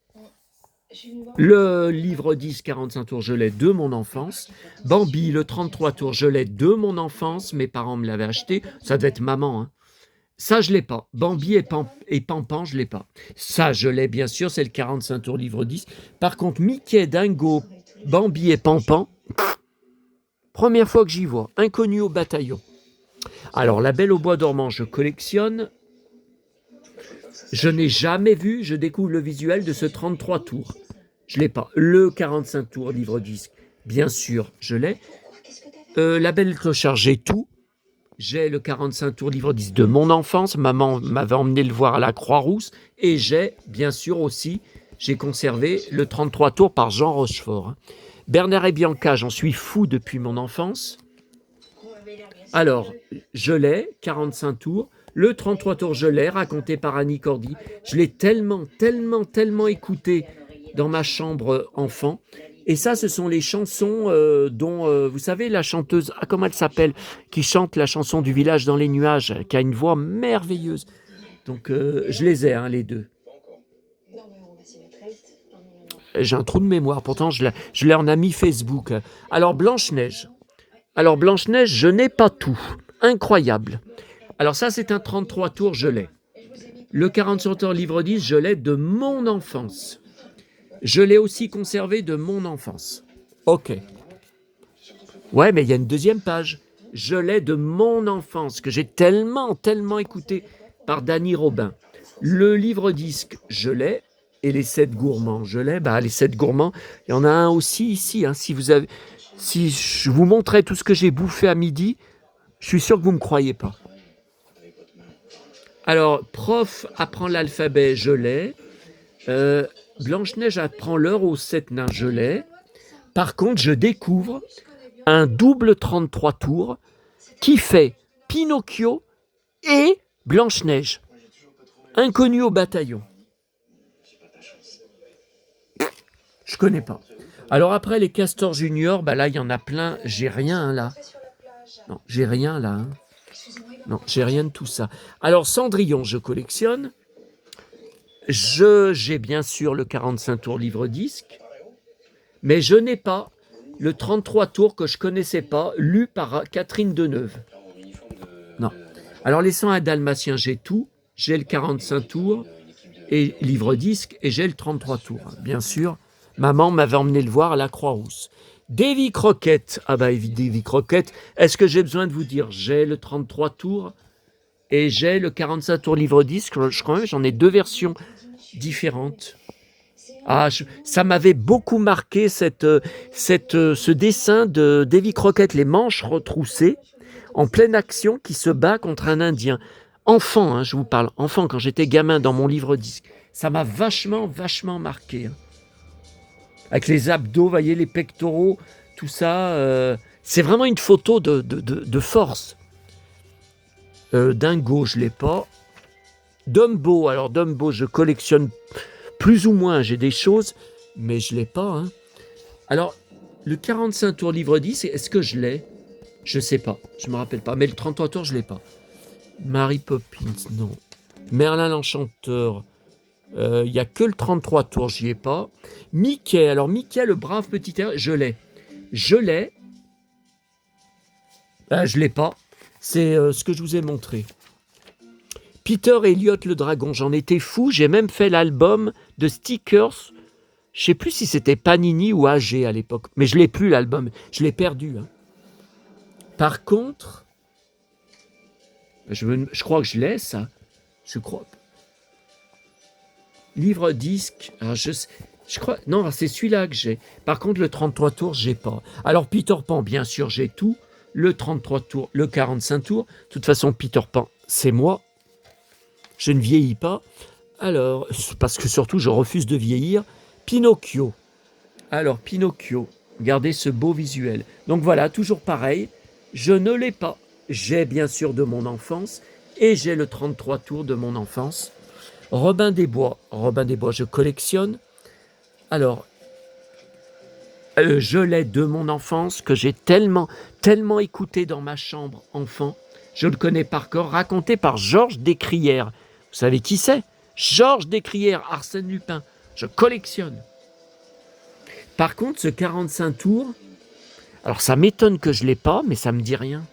Le livre 10, 45 tours, je l'ai de mon enfance. Bambi, le 33 tours, je l'ai de mon enfance. Mes parents me l'avaient acheté. Ça devait être maman. Hein. Ça, je ne l'ai pas. Bambi et Pampan, je ne l'ai pas. Ça, je l'ai bien sûr, c'est le 45 tours, livre 10. Par contre, Mickey, Dingo, Bambi et Pampan, première fois que j'y vois. Inconnu au bataillon. Alors, La Belle au bois dormant, je collectionne. Je n'ai jamais vu, je découvre le visuel de ce 33 tours. Je ne l'ai pas. Le 45 tours, livre disque, bien sûr, je l'ai. La Belle Clochard, j'ai tout. J'ai le 45 tours, livre disque de mon enfance. Maman m'avait emmené le voir à la Croix-Rousse. Et j'ai, bien sûr aussi, j'ai conservé le 33 tours par Jean Rochefort. Bernard et Bianca, j'en suis fou depuis mon enfance. Alors, je l'ai, 45 tours. Le 33 tours, je l'ai, raconté par Annie Cordy. Je l'ai tellement écouté dans ma chambre enfant. Et ça, ce sont les chansons dont, vous savez, la chanteuse, comment elle s'appelle, qui chante la chanson du village dans les nuages, qui a une voix merveilleuse. Donc, je les ai, hein, les deux. J'ai un trou de mémoire, pourtant, je l'ai en ami Facebook. Alors, Blanche-Neige. Je n'ai pas tout. Incroyable. Alors ça, c'est un 33 tours, je l'ai. Le 45 tours livre 10, je l'ai de mon enfance. Je l'ai aussi conservé de mon enfance. Ok. Ouais, mais il y a une deuxième page. Je l'ai de mon enfance, que j'ai tellement écouté par Dany Robin. Le livre disque, je l'ai. Et les 7 gourmands, je l'ai. Les 7 gourmands, il y en a un aussi ici. Hein, si je vous montrais tout ce que j'ai bouffé à midi, je suis sûr que vous ne me croyez pas. Alors, Prof apprend l'alphabet, je l'ai. Blanche-Neige apprend l'heure aux 7 nains, je l'ai. Par contre, je découvre un double 33 tours qui fait Pinocchio et Blanche-Neige. Inconnu au bataillon. Je connais pas. Alors après, les Castors Junior, là, il y en a plein. J'ai rien, là. Non, j'ai rien, là. Hein. Non, j'ai rien de tout ça. Alors, Cendrillon, je collectionne. J'ai bien sûr le 45 tours livre-disque, mais je n'ai pas le 33 tours que je connaissais pas, lu par Catherine Deneuve. Non. Alors, les 101 Dalmatiens, j'ai tout. J'ai le 45 tours et livre-disque, et j'ai le 33 tours. Bien sûr, maman m'avait emmené le voir à la Croix-Rousse. Davy Crockett, Davy Crockett, est-ce que j'ai besoin de vous dire, j'ai le 33 tours et j'ai le 45 tours livre-disque, je crois même j'en ai 2 versions différentes. Ça m'avait beaucoup marqué ce dessin de Davy Crockett, les manches retroussées, en pleine action, qui se bat contre un Indien. enfant, hein, je vous parle, enfant, quand j'étais gamin dans mon livre disque. Ça m'a vachement marqué, hein. Avec les abdos, vous voyez, les pectoraux, tout ça. C'est vraiment une photo de force. Dingo, je ne l'ai pas. Dumbo, alors Dumbo, je collectionne plus ou moins, j'ai des choses, mais je ne l'ai pas, hein. Alors, le 45 tours livre 10, est-ce que je l'ai? Je ne sais pas, je ne me rappelle pas. Mais le 33 tours, je ne l'ai pas. Mary Poppins, non. Merlin l'Enchanteur, il n'y a que le 33 tours, j'y ai pas. Mickey, alors Mickey, le brave petit air, je l'ai. Je l'ai. Je ne l'ai pas. C'est ce que je vous ai montré. Peter Elliott le dragon, j'en étais fou. J'ai même fait l'album de stickers. Je ne sais plus si c'était Panini ou AG à l'époque. Mais je ne l'ai plus, l'album. Je l'ai perdu, hein. Par contre, je crois que je l'ai, ça. Je crois. Livre disque. Alors je crois. Non, c'est celui-là que j'ai. Par contre, le 33 tours, j'ai pas. Alors, Peter Pan, bien sûr, j'ai tout. Le 33 tours, le 45 tours. De toute façon, Peter Pan, c'est moi. Je ne vieillis pas. Alors, parce que surtout, je refuse de vieillir. Pinocchio. Alors, Pinocchio. Regardez ce beau visuel. Donc voilà, toujours pareil. Je ne l'ai pas. J'ai bien sûr de mon enfance. Et j'ai le 33 tours de mon enfance. Robin des Bois, je collectionne. Alors, je l'ai de mon enfance que j'ai tellement écouté dans ma chambre enfant. Je le connais par cœur, raconté par Georges Descrières. Vous savez qui c'est? Georges Descrières, Arsène Lupin. Je collectionne. Par contre, ce 45 tours, alors ça m'étonne que je ne l'ai pas, mais ça ne me dit rien.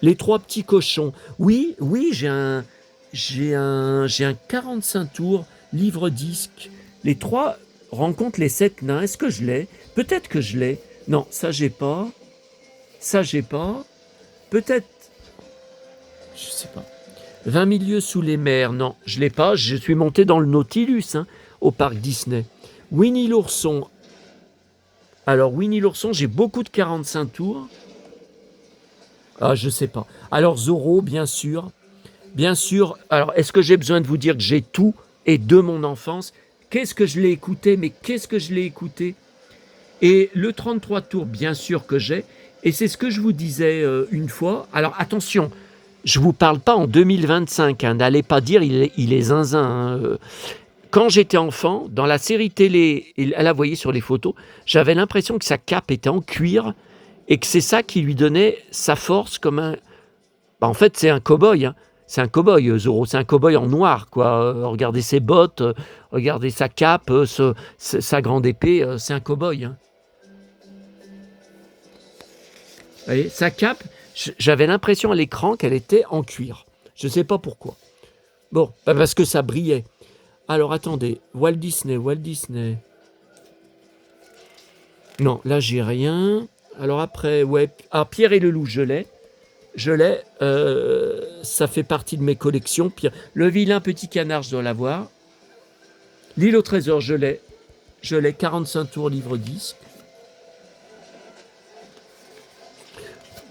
Les trois petits cochons. Oui, j'ai un 45 tours, livre disque. Les trois rencontrent les 7 nains. Est-ce que je l'ai? Peut-être que je l'ai. Non, ça j'ai pas. Ça j'ai pas. Peut-être. Je sais pas. 20 000 lieues sous les mers. Non, je l'ai pas. Je suis monté dans le Nautilus, hein, au parc Disney. Winnie l'ourson. Alors Winnie l'ourson, j'ai beaucoup de 45 tours. Ah, je sais pas. Alors Zorro, bien sûr. Bien sûr. Alors, est-ce que j'ai besoin de vous dire que j'ai tout et de mon enfance? Qu'est-ce que je l'ai écouté? Mais qu'est-ce que je l'ai écouté? Et le 33 tours, bien sûr que j'ai. Et c'est ce que je vous disais une fois. Alors, attention, je ne vous parle pas en 2025. Hein, n'allez pas dire il est zinzin. Hein. Quand j'étais enfant, dans la série télé, et là, vous voyez sur les photos, j'avais l'impression que sa cape était en cuir et que c'est ça qui lui donnait sa force comme un... en fait, c'est un cow-boy, hein. C'est un cow-boy, Zorro. C'est un cow-boy en noir, quoi. Regardez ses bottes, regardez sa cape, sa grande épée. C'est un cow-boy, hein. Vous voyez, sa cape, j'avais l'impression à l'écran qu'elle était en cuir. Je ne sais pas pourquoi. Bon, parce que ça brillait. Alors, attendez. Walt Disney. Non, là, j'ai rien. Alors après, ouais. Ah, Pierre et le loup, je l'ai. Ça fait partie de mes collections. Le vilain petit canard, je dois l'avoir. L'île au trésor, je l'ai. 45 tours, livre 10.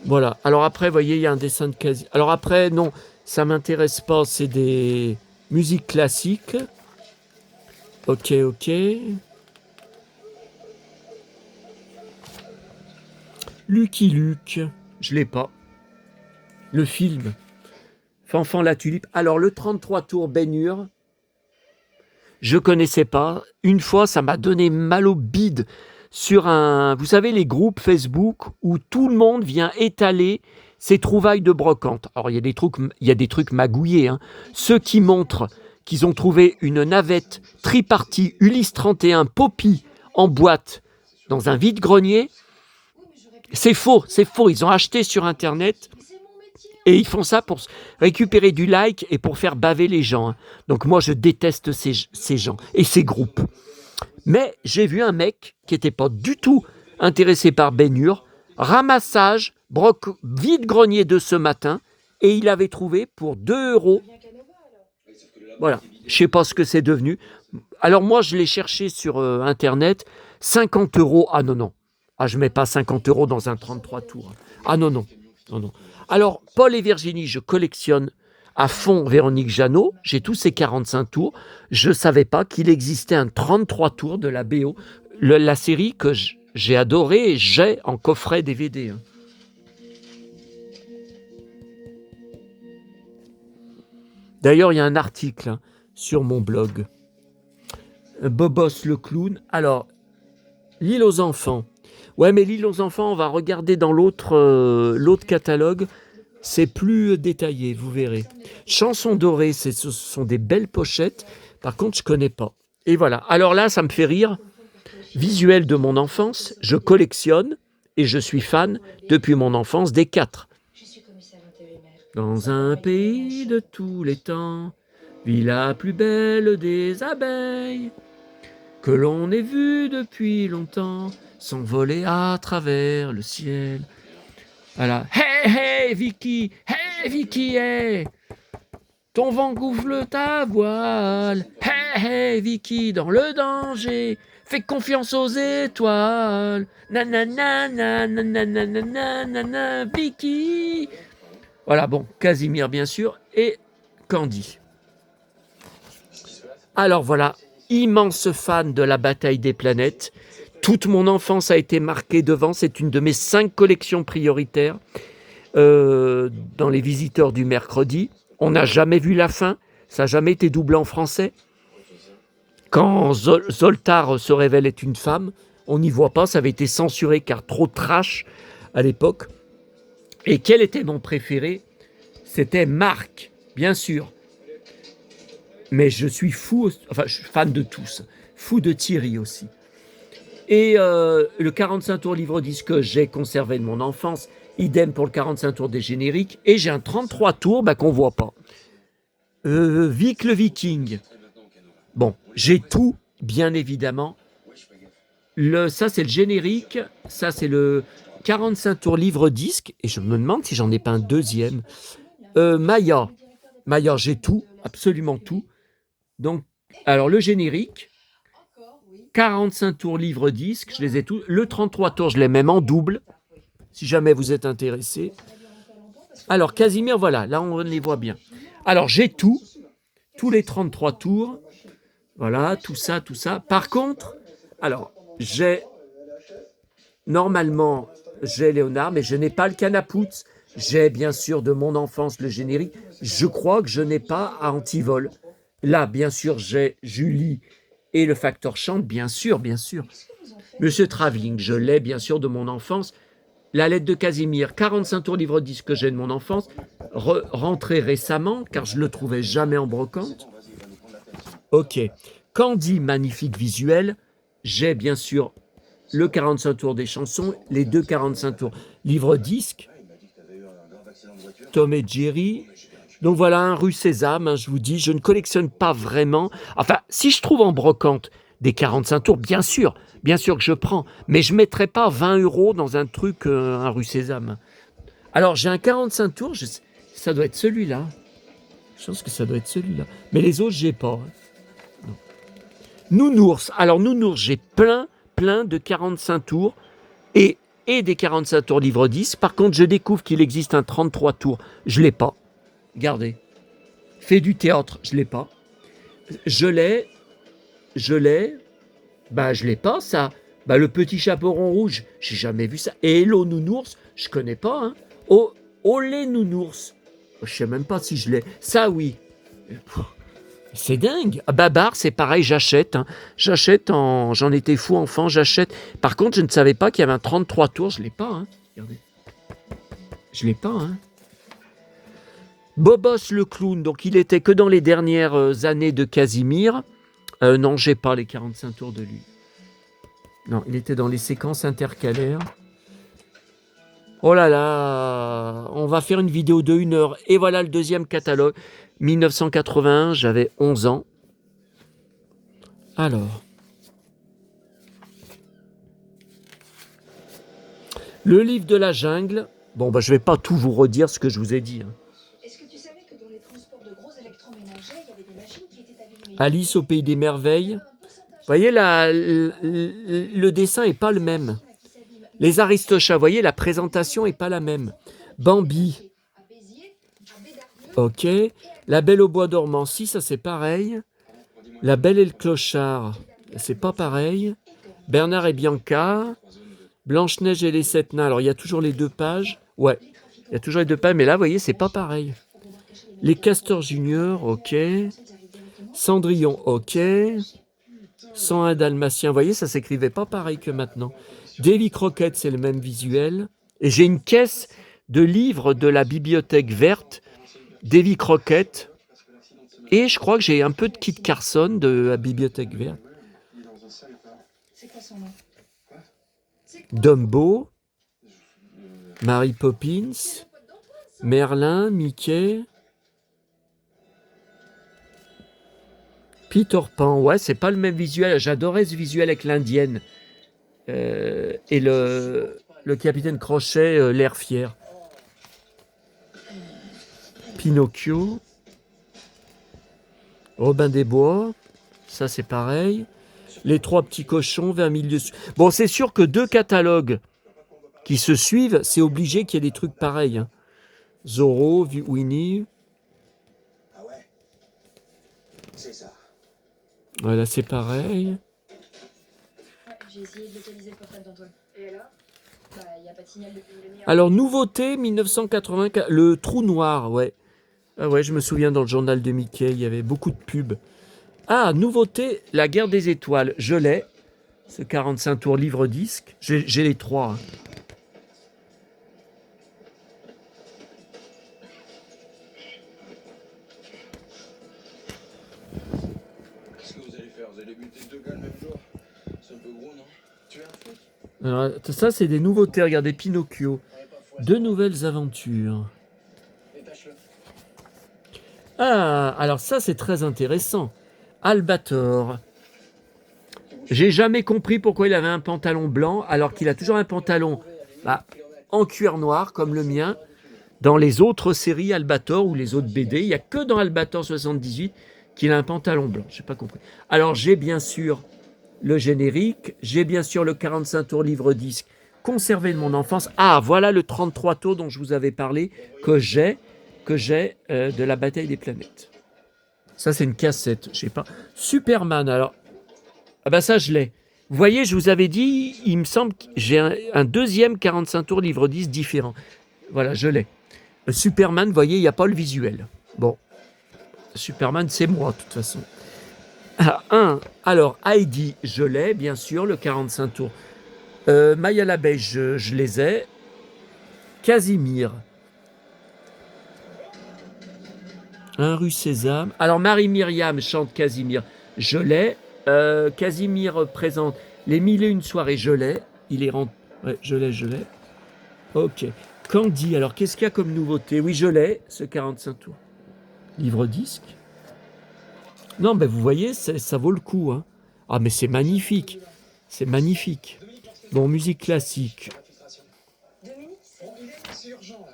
Voilà. Alors après, vous voyez, il y a un dessin de quasi. Alors après, non, ça ne m'intéresse pas. C'est des musiques classiques. Ok. Lucky Luke, je ne l'ai pas. Le film. Fanfan la tulipe. Alors, le 33 tours Ben-Hur, je connaissais pas. Une fois, ça m'a donné mal au bide sur un... Vous savez, les groupes Facebook où tout le monde vient étaler ses trouvailles de brocante. Alors, il y a des trucs magouillés. Hein. Ceux qui montrent qu'ils ont trouvé une navette tripartie Ulysse 31 Poppy en boîte dans un vide-grenier, c'est faux. Ils ont acheté sur Internet... Et ils font ça pour récupérer du like et pour faire baver les gens. Hein. Donc moi, je déteste ces gens et ces groupes. Mais j'ai vu un mec qui n'était pas du tout intéressé par Ben-Hur, ramassage, vide-grenier de ce matin, et il avait trouvé pour 2 €. Voilà, je ne sais pas ce que c'est devenu. Alors moi, je l'ai cherché sur Internet, 50 €. Ah non. Ah, je ne mets pas 50 € dans un 33 tours. Ah non. Alors, Paul et Virginie, je collectionne à fond Véronique Jeannot. J'ai tous ces 45 tours. Je ne savais pas qu'il existait un 33 tours de la BO. La série que j'ai adorée et j'ai en coffret DVD. Hein. D'ailleurs, il y a un article hein, sur mon blog. Bobos le clown. Alors, L'île aux enfants. Ouais, mais L'île aux enfants, on va regarder dans l'autre catalogue. C'est plus détaillé, vous verrez. Chansons dorées, ce sont des belles pochettes. Par contre, je ne connais pas. Et voilà. Alors là, ça me fait rire. Visuel de mon enfance, je collectionne et je suis fan depuis mon enfance des 4. Dans un pays de tous les temps, vit la plus belle des abeilles, que l'on ait vue depuis longtemps, s'envoler à travers le ciel. Voilà. Hey, hey, Vicky! Hey, Vicky, hey! Ton vent gonfle ta voile. Hey, hey, Vicky, dans le danger. Fais confiance aux étoiles. Nanana, nanana, nanana, nanana, Vicky. Voilà, bon, Casimir, bien sûr, et Candy. Alors voilà, immense fan de la bataille des planètes. Toute mon enfance a été marquée devant. C'est une de mes 5 collections prioritaires dans les visiteurs du mercredi. On n'a jamais vu la fin. Ça n'a jamais été doublé en français. Quand Zoltar se révèle être une femme, on n'y voit pas. Ça avait été censuré car trop trash à l'époque. Et quel était mon préféré? C'était Marc, bien sûr. Mais je suis fou, enfin je suis fan de tous. Fou de Thierry aussi. Et le 45 tours livre-disque que j'ai conservé de mon enfance, idem pour le 45 tours des génériques. Et j'ai un 33 tours qu'on ne voit pas. Vic le Viking. Bon, j'ai tout, bien évidemment. Ça, c'est le générique. Ça, c'est le 45 tours livre-disque. Et je me demande si j'en ai pas un deuxième. Maya. Maya, j'ai tout, absolument tout. Donc, alors le générique, 45 tours livre-disque, je les ai tous. Le 33 tours, je l'ai même en double, si jamais vous êtes intéressé. Alors, Casimir, voilà, là on les voit bien. Alors, j'ai tout, tous les 33 tours. Voilà, tout ça, tout ça. Par contre, alors, normalement, j'ai Léonard, mais je n'ai pas le Canapouts. J'ai bien sûr de mon enfance le générique. Je crois que je n'ai pas à Antivol. Là, bien sûr, j'ai Julie et le facteur chante, bien sûr, bien sûr. Monsieur Travelling, je l'ai bien sûr de mon enfance. La lettre de Casimir, 45 tours livre-disque que j'ai de mon enfance, rentré récemment, car je ne le trouvais jamais en brocante. Ok. Candy, magnifique visuel. J'ai bien sûr le 45 tours des chansons, les 2 45 tours livre-disque. Tom et Jerry. Donc voilà, un rue Sésame, hein, je vous dis, je ne collectionne pas vraiment. Enfin, si je trouve en brocante des 45 tours, bien sûr que je prends. Mais je ne mettrai pas 20 € dans un truc, un rue Sésame. Alors, j'ai un 45 tours, ça doit être celui-là. Je pense que ça doit être celui-là. Mais les autres, je n'ai pas. Non. Nounours. Alors, Nounours, j'ai plein de 45 tours et des 45 tours livre 10. Par contre, je découvre qu'il existe un 33 tours. Je ne l'ai pas. Regardez. Fait du théâtre, je ne l'ai pas. Je l'ai. Je l'ai pas, ça. Le petit chaperon rouge, j'ai jamais vu ça. Et Hello Nounours, je connais pas. Hein. Olé Nounours. Je sais même pas si je l'ai. Ça, oui. C'est dingue. Babar, c'est pareil, j'achète. Hein. J'en étais fou enfant, j'achète. Par contre, je ne savais pas qu'il y avait un 33 tours. Je l'ai pas. Hein. Regardez. Je l'ai pas. Hein. Bobos le clown, donc il était que dans les dernières années de Casimir. Non, j'ai pas les 45 tours de lui. Non, il était dans les séquences intercalaires. Oh là là, on va faire une vidéo de 1 heure. Et voilà le deuxième catalogue. 1981, j'avais 11 ans. Alors. Le livre de la jungle. Bon, je vais pas tout vous redire ce que je vous ai dit. Hein. Est-ce que tu savais que dans les transports de gros électroménagers, il y avait des machines qui étaient allumées? Alice au pays des merveilles. Vous voyez, le dessin n'est pas le même. Les Aristochats, vous voyez, la présentation n'est pas la même. Bambi, Ok. La Belle au bois dormant, si, ça c'est pareil. La Belle et le clochard, c'est pas pareil. Bernard et Bianca. Blanche-Neige et les 7 nains. Alors, il y a toujours les 2 pages. Ouais, il y a toujours les 2 pages, mais là, vous voyez, c'est pas pareil. Les Castors Junior, ok. Cendrillon, ok. 101 Dalmatien, vous voyez, ça s'écrivait pas pareil que maintenant. Davy Crockett, c'est le même visuel. Et j'ai une caisse de livres de la bibliothèque verte, Davy Crockett. Et je crois que j'ai un peu de Kit Carson de la bibliothèque verte. Dumbo, Mary Poppins, Merlin, Mickey, Peter Pan. Ouais, c'est pas le même visuel. J'adorais ce visuel avec l'indienne. Et le capitaine Crochet, l'air fier. Pinocchio. Robin des Bois. Ça, c'est pareil. Les 3 petits cochons, 20 000 de... Bon, c'est sûr que 2 catalogues qui se suivent, c'est obligé qu'il y ait des trucs pareils. Hein. Zorro, Winnie. Ah ouais, c'est ça. Voilà, c'est pareil. J'ai essayé de localiser le portable d'Antoine. Et alors? Bah, il n'y a pas de signal depuis une demi-heure. Alors, nouveauté 1984, le trou noir, ouais. Ah ouais, je me souviens dans le journal de Mickey, il y avait beaucoup de pubs. Ah, nouveauté, la guerre des étoiles. Je l'ai, ce 45 tours livre-disque. J'ai les 3. Hein. Qu'est-ce que vous allez faire? Vous allez buter 2 gars le même jour? C'est un peu gros, non? Tu es un flic? Alors, ça, c'est des nouveautés. Regardez, Pinocchio. 2 nouvelles aventures. Détache-le. Ah, alors ça, c'est très intéressant. Albator. J'ai jamais compris pourquoi il avait un pantalon blanc alors qu'il a toujours un pantalon en cuir noir comme le mien. Dans les autres séries Albator ou les autres BD, il n'y a que dans Albator 78 qu'il a un pantalon blanc. Je n'ai pas compris. Alors j'ai bien sûr le générique, j'ai bien sûr le 45 tours livre-disque conservé de mon enfance. Ah, voilà le 33 tours dont je vous avais parlé que j'ai de la bataille des planètes. Ça, c'est une cassette, je sais pas. Superman, alors. Ah ben ça, je l'ai. Vous voyez, je vous avais dit, il me semble que j'ai un deuxième 45 tours livre 10 différent. Voilà, je l'ai. Superman, vous voyez, il n'y a pas le visuel. Bon, Superman, c'est moi, de toute façon. Alors, Heidi, je l'ai, bien sûr, le 45 tours. Maya l'abeille, je les ai. Casimir. Un rue Sésame. Alors, Marie-Myriam chante Casimir. Je l'ai. Casimir présente les 1001 soirées. Je l'ai. Il est rentré. Ouais, je l'ai. Ok. Candy. Alors, qu'est-ce qu'il y a comme nouveauté? Oui, je l'ai, ce 45 tours. Livre-disque. Non, ben vous voyez, ça vaut le coup. Hein. Ah, mais c'est magnifique. C'est magnifique. Bon, musique classique. Dominique, C'est urgent, là.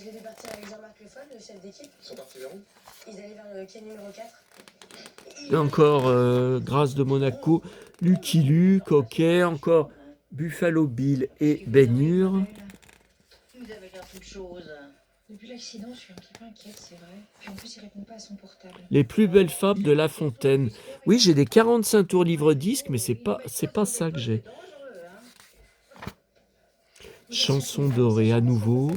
je devais partir avec Jean-Marc Le Foll, le chef d'équipe. Ils sont partis vers où? Ils allaient vers le quai numéro 4. Et encore Grâce de Monaco, Lucky Luke, ok, encore Buffalo Bill et Ben Hur. Vous avez l'air toute chose. Depuis l'accident, je suis un petit peu inquiète, c'est vrai. Puis en plus, il répond pas à son portable. Les plus belles fables de La Fontaine. Oui, j'ai des 45 tours livre-disque, mais c'est pas ça que j'ai. Chanson dorée à nouveau.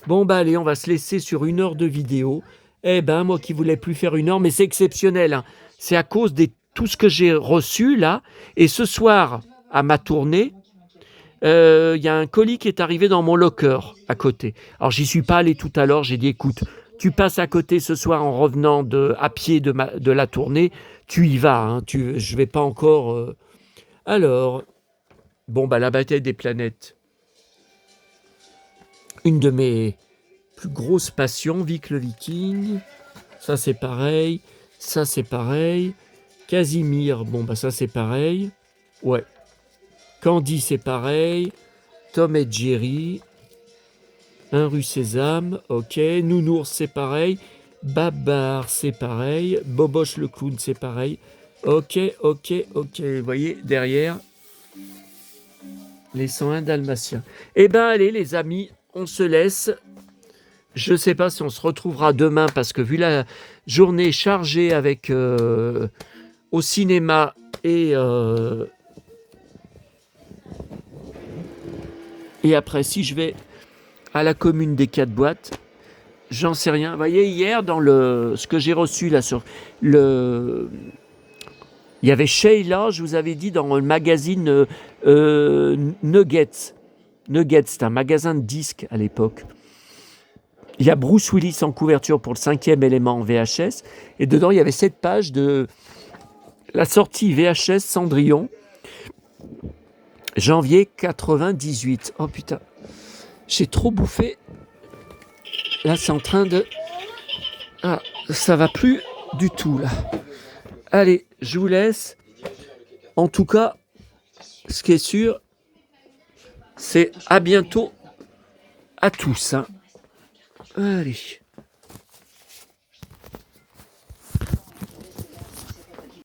Bon, bah allez, on va se laisser sur 1 heure de vidéo. Eh ben, moi qui voulais plus faire 1 heure, mais c'est exceptionnel. Hein. C'est à cause de tout ce que j'ai reçu là. Et ce soir, à ma tournée, il y a un colis qui est arrivé dans mon locker à côté. Alors, j'y suis pas allé tout à l'heure. J'ai dit, écoute, tu passes à côté ce soir en revenant à pied de la tournée. Tu y vas. Hein, je vais pas encore... Alors, bon, bah la bataille des planètes. Une de mes plus grosses passions, Vic le Viking. Ça, c'est pareil. Ça, c'est pareil. Casimir, bon, bah ça, c'est pareil. Ouais. Candy, c'est pareil. Tom et Jerry. Un rue Sésame, ok. Nounours, c'est pareil. Babar, c'est pareil. Boboche le clown, c'est pareil. Ok. Vous voyez, derrière, les 101 Dalmatiens. Eh ben, allez, les amis, on se laisse. Je ne sais pas si on se retrouvera demain parce que vu la journée chargée avec au cinéma et après si je vais à la commune des 4 boîtes, j'en sais rien. Vous voyez, hier dans ce que j'ai reçu là sur le... Il y avait Sheila, je vous avais dit, dans le magazine Nuggets. Nuggets, c'est un magasin de disques à l'époque. Il y a Bruce Willis en couverture pour le 5e élément en VHS. Et dedans, il y avait 7 pages de la sortie VHS Cendrillon, janvier 98. Oh putain, j'ai trop bouffé. Là, c'est en train de... Ah, ça va plus du tout, là. Allez, je vous laisse. En tout cas, ce qui est sûr, c'est à bientôt à tous. Hein. Allez.